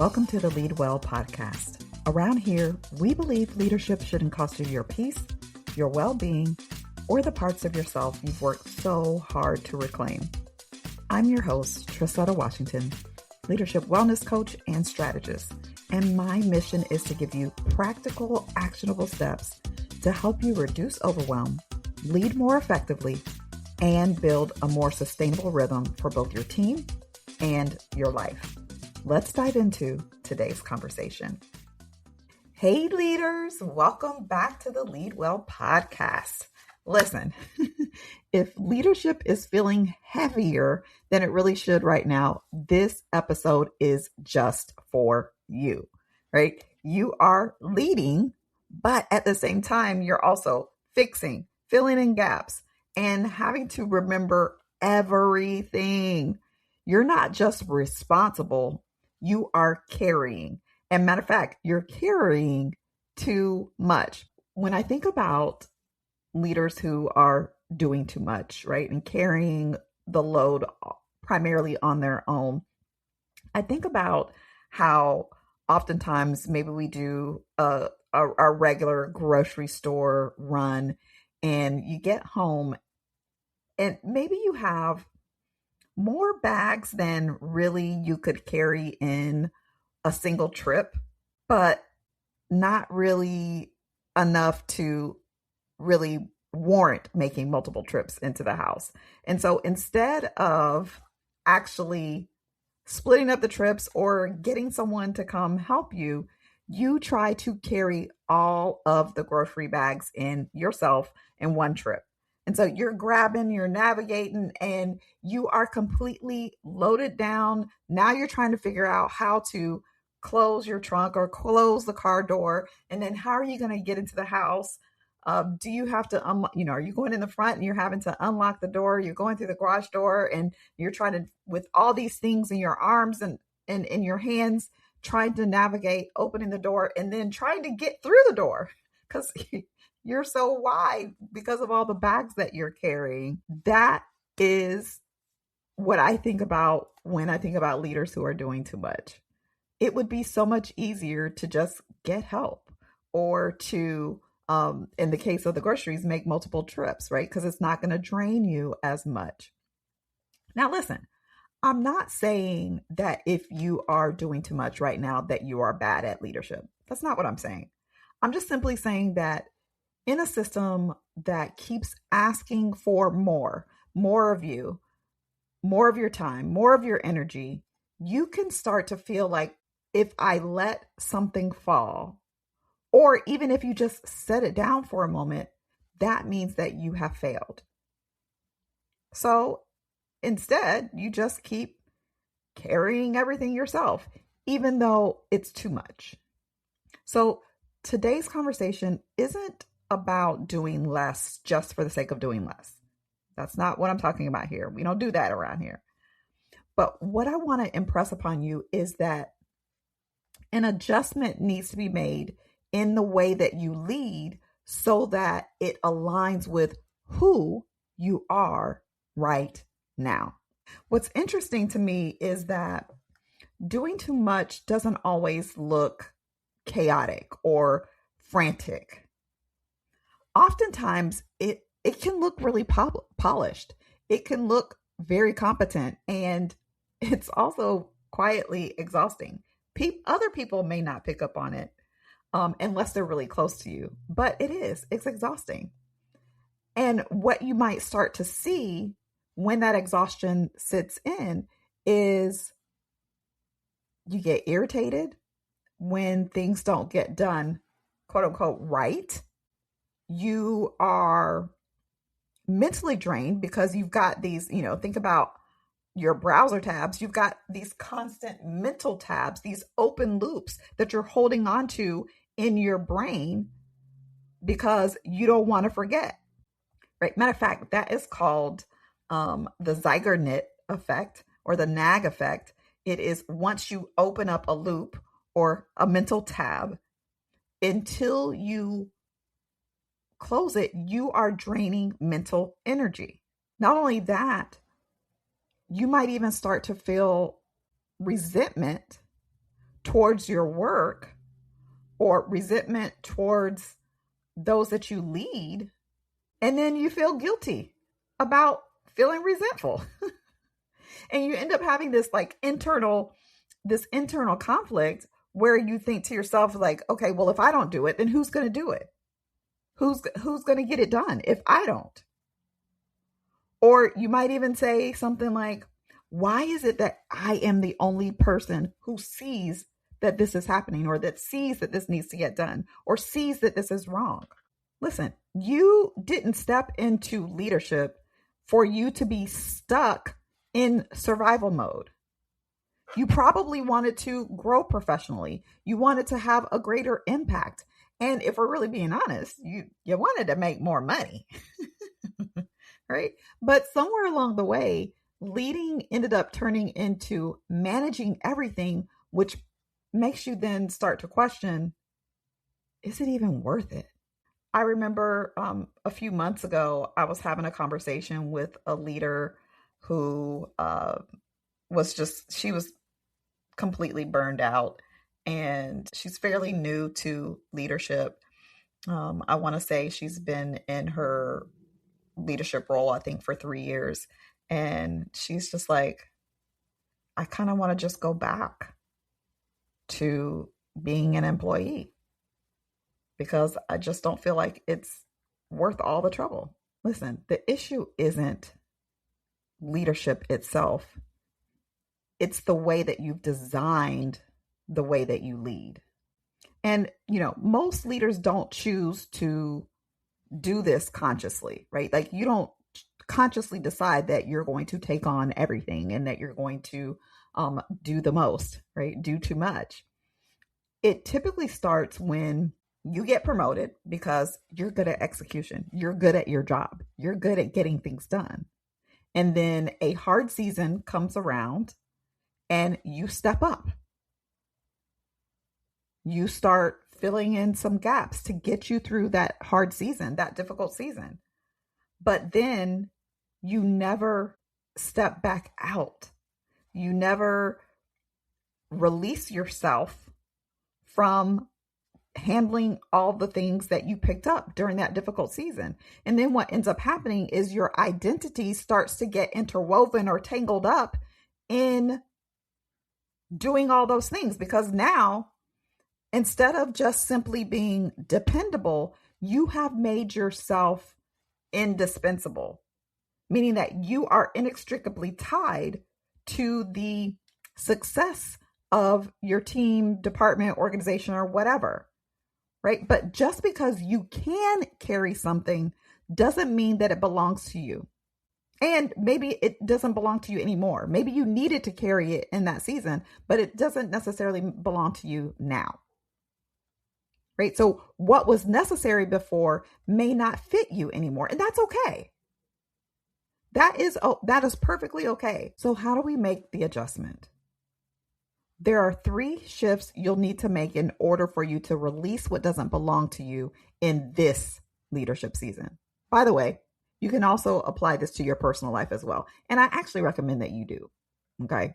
Welcome to the Lead Well podcast. Around here, we believe leadership shouldn't cost you your peace, your well-being, or the parts of yourself you've worked so hard to reclaim. I'm your host, Trasetta Washington, leadership wellness coach and strategist, and my mission is to give you practical, actionable steps to help you reduce overwhelm, lead more effectively, and build a more sustainable rhythm for both your team and your life. Let's dive into today's conversation. Hey leaders, welcome back to the Lead Well podcast. Listen, if leadership is feeling heavier than it really should right now, this episode is just for you, right? You are leading, but at the same time, you're also fixing, filling in gaps, and having to remember everything. You're not just responsible, you are carrying. And matter of fact, you're carrying too much. When I think about leaders who are doing too much, right, and carrying the load primarily on their own, I think about how oftentimes maybe we do a regular grocery store run and you get home and maybe you have more bags than really you could carry in a single trip, but not really enough to really warrant making multiple trips into the house. And so instead of actually splitting up the trips or getting someone to come help you, you try to carry all of the grocery bags in yourself in one trip. And so you're grabbing, you're navigating, and you are completely loaded down. Now you're trying to figure out how to close your trunk or close the car door. And then how are you going to get into the house? Do you have to, are you going in the front and you're having to unlock the door? You're going through the garage door and you're trying to, with all these things in your arms and in your hands, trying to navigate opening the door and then trying to get through the door because you're so wide because of all the bags that you're carrying. That is what I think about when I think about leaders who are doing too much. It would be so much easier to just get help or to, in the case of the groceries, make multiple trips, right? Because it's not going to drain you as much. Now, listen, I'm not saying that if you are doing too much right now, that you are bad at leadership. That's not what I'm saying. I'm just simply saying that in a system that keeps asking for more of you, more of your time, more of your energy, you can start to feel like if I let something fall, or even if you just set it down for a moment, that means that you have failed. So instead, you just keep carrying everything yourself, even though it's too much. So today's conversation isn't about doing less just for the sake of doing less. That's not what I'm talking about here. We don't do that around here. But what I want to impress upon you is that an adjustment needs to be made in the way that you lead so that it aligns with who you are right now. What's interesting to me is that doing too much doesn't always look chaotic or frantic. Oftentimes, it can look really polished. It can look very competent, and it's also quietly exhausting. Other people may not pick up on it unless they're really close to you, but it's exhausting. And what you might start to see when that exhaustion sits in is you get irritated when things don't get done, quote unquote, right. You are mentally drained because you've got these, think about your browser tabs. You've got these constant mental tabs, these open loops that you're holding on to in your brain because you don't want to forget, right? Matter of fact, that is called the Zeigarnik effect or the nag effect. It is once you open up a loop or a mental tab, until you close it, you are draining mental energy. Not only that, you might even start to feel resentment towards your work or resentment towards those that you lead, and then you feel guilty about feeling resentful. And you end up having this internal conflict where you think to yourself like, okay, well, if I don't do it, then who's going to do it? Who's going to get it done if I don't? Or you might even say something like, why is it that I am the only person who sees that this is happening, or that sees that this needs to get done, or sees that this is wrong? Listen, you didn't step into leadership for you to be stuck in survival mode. You probably wanted to grow professionally. You wanted to have a greater impact. And if we're really being honest, you wanted to make more money, right? But somewhere along the way, leading ended up turning into managing everything, which makes you then start to question, is it even worth it? I remember a few months ago, I was having a conversation with a leader who she was completely burned out, and she's fairly new to leadership. I want to say she's been in her leadership role, I think, for 3 years. And she's just like, I kind of want to just go back to being an employee because I just don't feel like it's worth all the trouble. Listen, the issue isn't leadership itself. It's the way that you've designed the way that you lead. And, most leaders don't choose to do this consciously, right? Like, you don't consciously decide that you're going to take on everything and that you're going to do the most, right? Do too much. It typically starts when you get promoted because you're good at execution. You're good at your job. You're good at getting things done. And then a hard season comes around and you step up. You start filling in some gaps to get you through that hard season, that difficult season. But then you never step back out. You never release yourself from handling all the things that you picked up during that difficult season. And then what ends up happening is your identity starts to get interwoven or tangled up in doing all those things, because now, instead of just simply being dependable, you have made yourself indispensable, meaning that you are inextricably tied to the success of your team, department, organization, or whatever, right? But just because you can carry something doesn't mean that it belongs to you. And maybe it doesn't belong to you anymore. Maybe you needed to carry it in that season, but it doesn't necessarily belong to you now. Right? So what was necessary before may not fit you anymore. And that's okay. That is perfectly okay. So how do we make the adjustment? There are 3 shifts you'll need to make in order for you to release what doesn't belong to you in this leadership season. By the way, you can also apply this to your personal life as well. And I actually recommend that you do. Okay?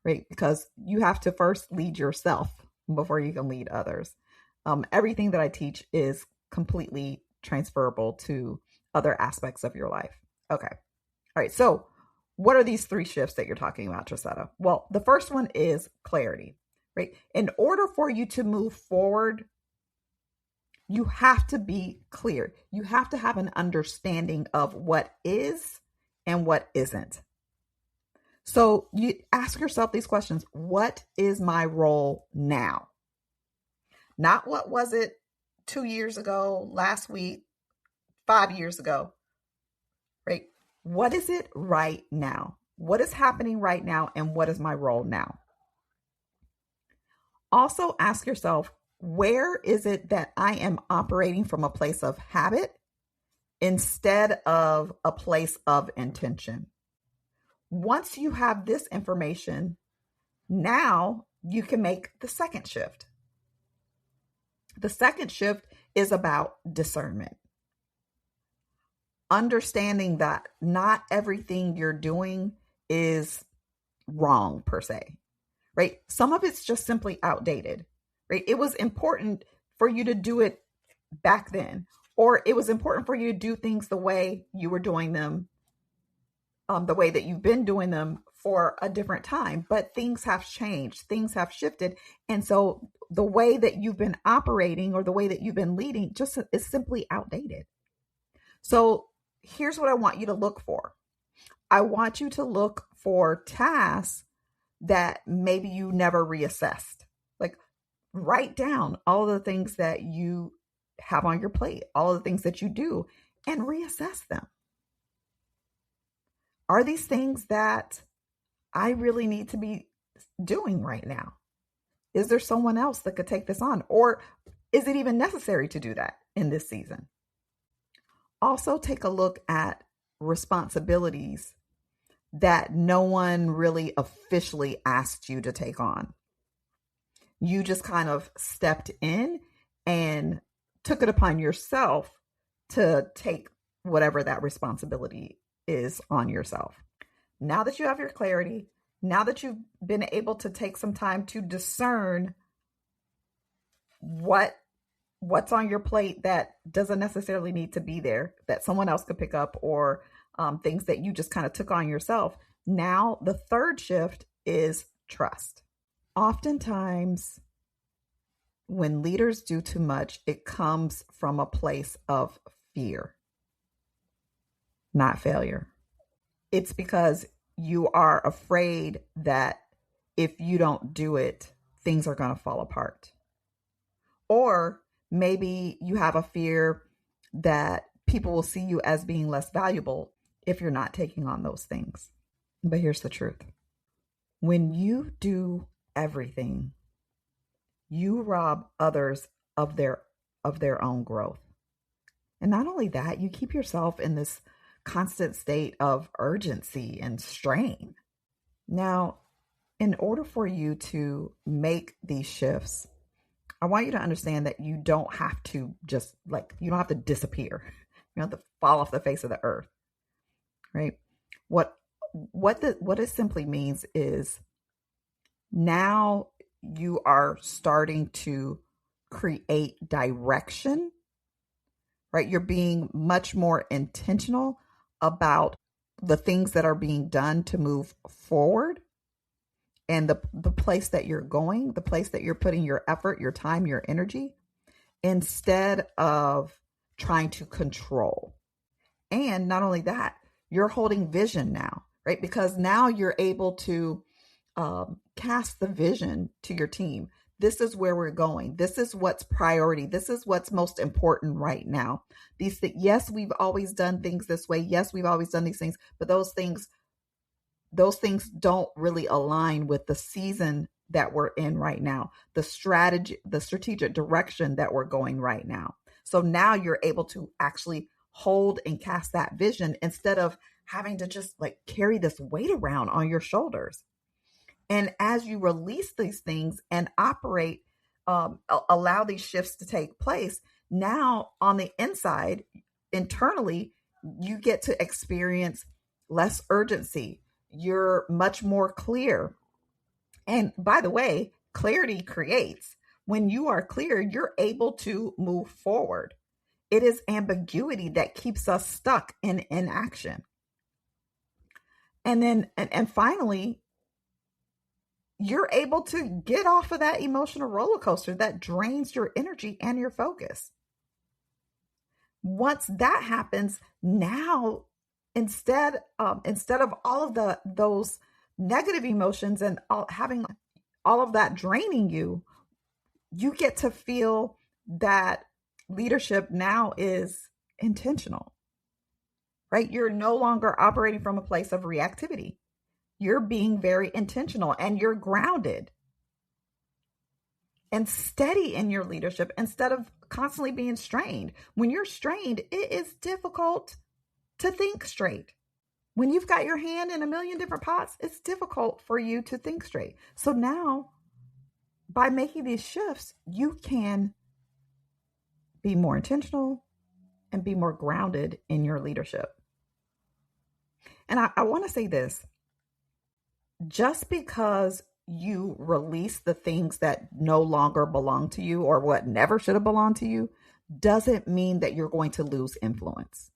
Right? Because you have to first lead yourself before you can lead others. Everything that I teach is completely transferable to other aspects of your life. Okay. All right. So what are these 3 shifts that you're talking about, Trasetta? Well, the first one is clarity, right? In order for you to move forward, you have to be clear. You have to have an understanding of what is and what isn't. So you ask yourself these questions. What is my role now? Not what was it 2 years ago, last week, 5 years ago, right? What is it right now? What is happening right now? And what is my role now? Also ask yourself, where is it that I am operating from a place of habit instead of a place of intention? Once you have this information, now you can make the second shift. The second shift is about discernment. Understanding that not everything you're doing is wrong per se, right? Some of it's just simply outdated, right? It was important for you to do it back then, or it was important for you to do things the way you were doing them, the way that you've been doing them for a different time. But things have changed, things have shifted. And so the way that you've been operating or the way that you've been leading just is simply outdated. So here's what I want you to look for. I want you to look for tasks that maybe you never reassessed. Like, write down all of the things that you have on your plate, all of the things that you do, and reassess them. Are these things that I really need to be doing right now? Is there someone else that could take this on? Or is it even necessary to do that in this season? Also, take a look at responsibilities that no one really officially asked you to take on. You just kind of stepped in and took it upon yourself to take whatever that responsibility is on yourself. Now that you have your clarity, now that you've been able to take some time to discern what's on your plate that doesn't necessarily need to be there, that someone else could pick up, or things that you just kind of took on yourself. Now, the third shift is trust. Oftentimes, when leaders do too much, it comes from a place of fear, not failure. It's because you are afraid that if you don't do it, things are going to fall apart. Or maybe you have a fear that people will see you as being less valuable if you're not taking on those things. But here's the truth. When you do everything, you rob others of their own growth. And not only that, you keep yourself in this constant state of urgency and strain. Now, in order for you to make these shifts, I want you to understand that you don't have to you don't have to disappear. You don't have to fall off the face of the earth, right? What it simply means is now you are starting to create direction, right? You're being much more intentional about the things that are being done to move forward, and the place that you're going, the place that you're putting your effort, your time, your energy, instead of trying to control. And not only that, you're holding vision now, right? Because now you're able to cast the vision to your team. This is where we're going. This is what's priority. This is what's most important right now. Yes, we've always done things this way. Yes, we've always done these things, but those things don't really align with the season that we're in right now, the strategic direction that we're going right now. So now you're able to actually hold and cast that vision instead of having to just carry this weight around on your shoulders. And as you release these things and operate, allow these shifts to take place, now on the inside, internally, you get to experience less urgency. You're much more clear. And by the way, clarity creates. When you are clear, you're able to move forward. It is ambiguity that keeps us stuck in inaction. And finally, you're able to get off of that emotional roller coaster that drains your energy and your focus. Once that happens, now instead of all of those negative emotions and having all of that draining you, you get to feel that leadership now is intentional, right? You're no longer operating from a place of reactivity. You're being very intentional, and you're grounded and steady in your leadership instead of constantly being strained. When you're strained, it is difficult to think straight. When you've got your hand in a million different pots, it's difficult for you to think straight. So now, by making these shifts, you can be more intentional and be more grounded in your leadership. And I want to say this. Just because you release the things that no longer belong to you or what never should have belonged to you doesn't mean that you're going to lose influence.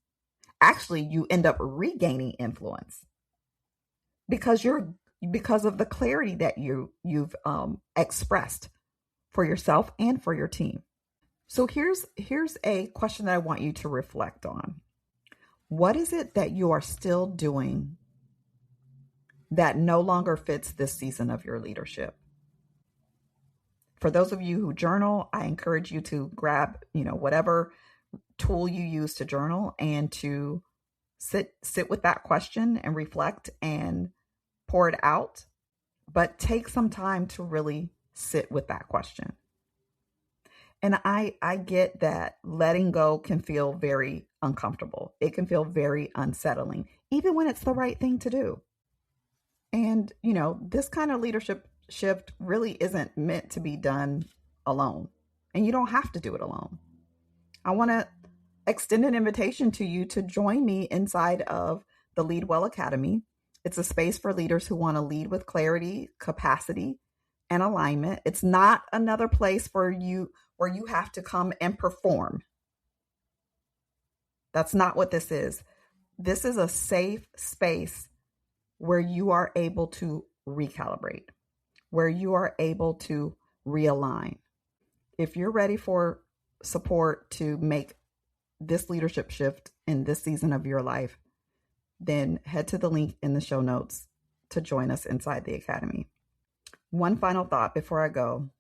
Actually, you end up regaining influence because of the clarity that you've expressed for yourself and for your team. So here's a question that I want you to reflect on. What is it that you are still doing that no longer fits this season of your leadership? For those of you who journal, I encourage you to grab, whatever tool you use to journal and to sit with that question and reflect and pour it out. But take some time to really sit with that question. And I get that letting go can feel very uncomfortable. It can feel very unsettling, even when it's the right thing to do. And, this kind of leadership shift really isn't meant to be done alone. And you don't have to do it alone. I want to extend an invitation to you to join me inside of the Lead Well Academy. It's a space for leaders who want to lead with clarity, capacity, and alignment. It's not another place for you where you have to come and perform. That's not what this is. This is a safe space where you are able to recalibrate, where you are able to realign. If you're ready for support to make this leadership shift in this season of your life, then head to the link in the show notes to join us inside the Academy. One final thought before I go.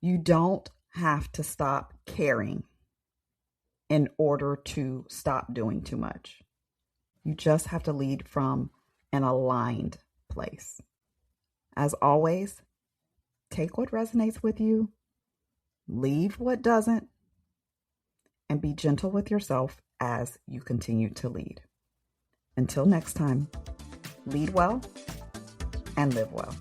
You don't have to stop caring in order to stop doing too much. You just have to lead from an aligned place. As always, take what resonates with you, leave what doesn't, and be gentle with yourself as you continue to lead. Until next time, lead well and live well.